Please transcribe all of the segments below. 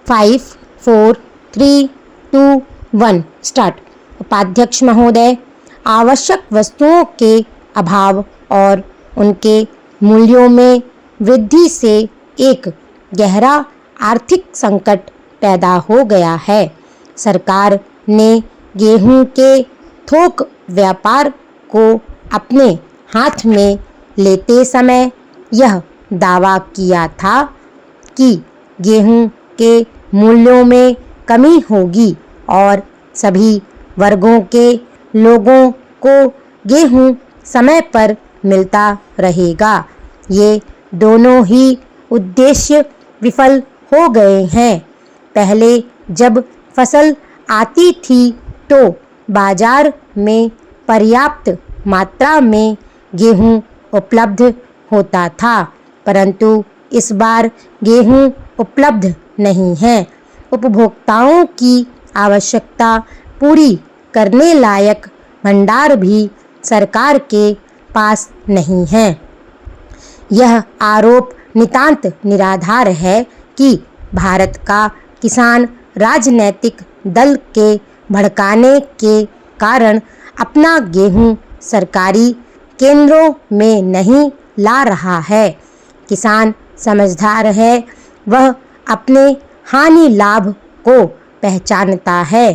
5, 4, 3, 2, 1 start. उपाध्यक्ष महोदय, आवश्यक वस्तुओं के अभाव और उनके मूल्यों में वृद्धि से एक गहरा आर्थिक संकट पैदा हो गया है। सरकार ने गेहूं के थोक व्यापार को अपने हाथ में लेते समय यह दावा किया था कि गेहूं के मूल्यों में कमी होगी और सभी वर्गों के लोगों को गेहूं समय पर मिलता रहेगा। ये दोनों ही उद्देश्य विफल हो गए हैं। पहले जब फसल आती थी तो बाजार में पर्याप्त मात्रा में गेहूं उपलब्ध होता था, परंतु इस बार गेहूं उपलब्ध नहीं है। उपभोक्ताओं की आवश्यकता पूरी करने लायक भंडार भी सरकार के पास नहीं है। यह आरोप नितांत निराधार है कि भारत का किसान राजनीतिक दल के भड़काने के कारण अपना गेहूं सरकारी केंद्रों में नहीं ला रहा है। किसान समझदार है, वह अपने हानि लाभ को पहचानता है।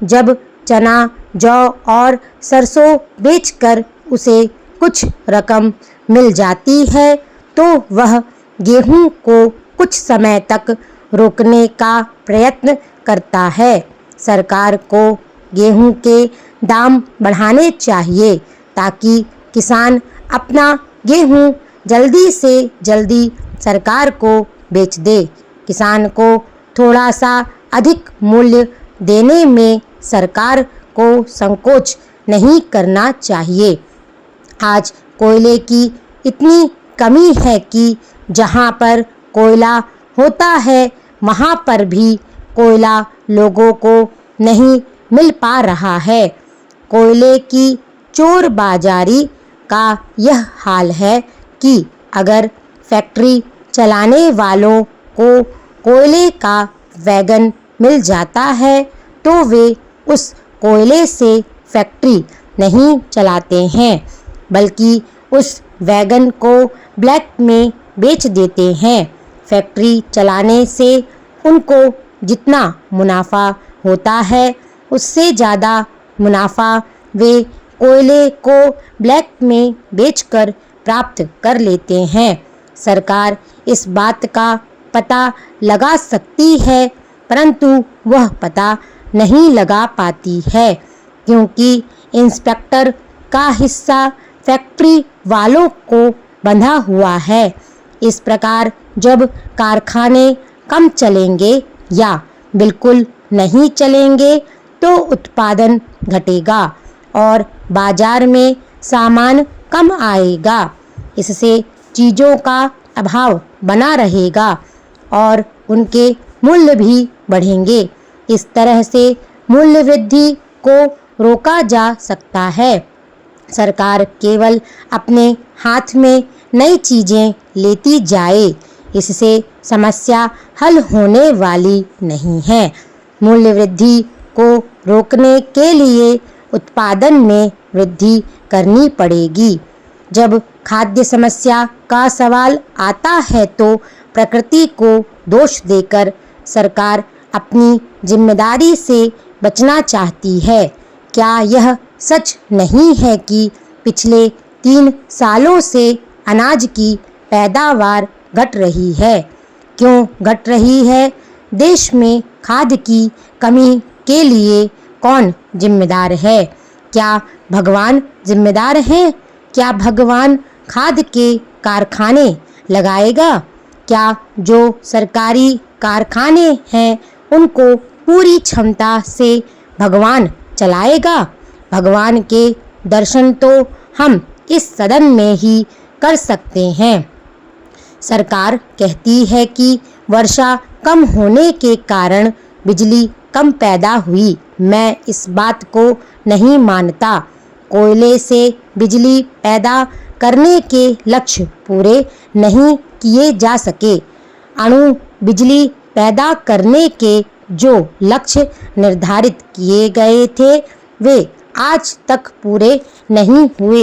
जब चना, जौ और सरसों बेचकर उसे कुछ रकम मिल जाती है तो वह गेहूं को कुछ समय तक रोकने का प्रयत्न करता है। सरकार को गेहूं के दाम बढ़ाने चाहिए ताकि किसान अपना गेहूं जल्दी से जल्दी सरकार को बेच दे। किसान को थोड़ा सा अधिक मूल्य देने में सरकार को संकोच नहीं करना चाहिए। आज कोयले की इतनी कमी है कि जहां पर कोयला होता है वहां पर भी कोयला लोगों को नहीं मिल पा रहा है। कोयले की चोर बाजारी का यह हाल है कि अगर फैक्ट्री चलाने वालों को कोयले का वैगन मिल जाता है तो वे उस कोयले से फैक्ट्री नहीं चलाते हैं, बल्कि उस वैगन को ब्लैक में बेच देते हैं। फैक्ट्री चलाने से उनको जितना मुनाफा होता है उससे ज़्यादा मुनाफा वे कोयले को ब्लैक में बेचकर प्राप्त कर लेते हैं। सरकार इस बात का पता लगा सकती है, परंतु वह पता नहीं लगा पाती है क्योंकि इंस्पेक्टर का हिस्सा फैक्ट्री वालों को बंधा हुआ है। इस प्रकार जब कारखाने कम चलेंगे या बिल्कुल नहीं चलेंगे तो उत्पादन घटेगा और बाजार में सामान कम आएगा। इससे चीज़ों का अभाव बना रहेगा और उनके मूल्य भी बढ़ेंगे। इस तरह से मूल्य वृद्धि को रोका जा सकता है। सरकार केवल अपने हाथ में नई चीज़ें लेती जाए, इससे समस्या हल होने वाली नहीं है। मूल्य वृद्धि को रोकने के लिए उत्पादन में वृद्धि करनी पड़ेगी। जब खाद्य समस्या का सवाल आता है तो प्रकृति को दोष देकर सरकार अपनी जिम्मेदारी से बचना चाहती है। क्या यह सच नहीं है कि पिछले 3 सालों से अनाज की पैदावार घट रही है? क्यों घट रही है? देश में खाद की कमी के लिए कौन जिम्मेदार है? क्या भगवान जिम्मेदार हैं? क्या भगवान खाद के कारखाने लगाएगा? क्या जो सरकारी कारखाने हैं उनको पूरी क्षमता से भगवान चलाएगा? भगवान के दर्शन तो हम इस सदन में ही कर सकते हैं। सरकार कहती है कि वर्षा कम होने के कारण बिजली कम पैदा हुई। मैं इस बात को नहीं मानता। कोयले से बिजली पैदा करने के लक्ष्य पूरे नहीं किए जा सके। अणु बिजली पैदा करने के जो लक्ष्य निर्धारित किए गए थे वे आज तक पूरे नहीं हुए।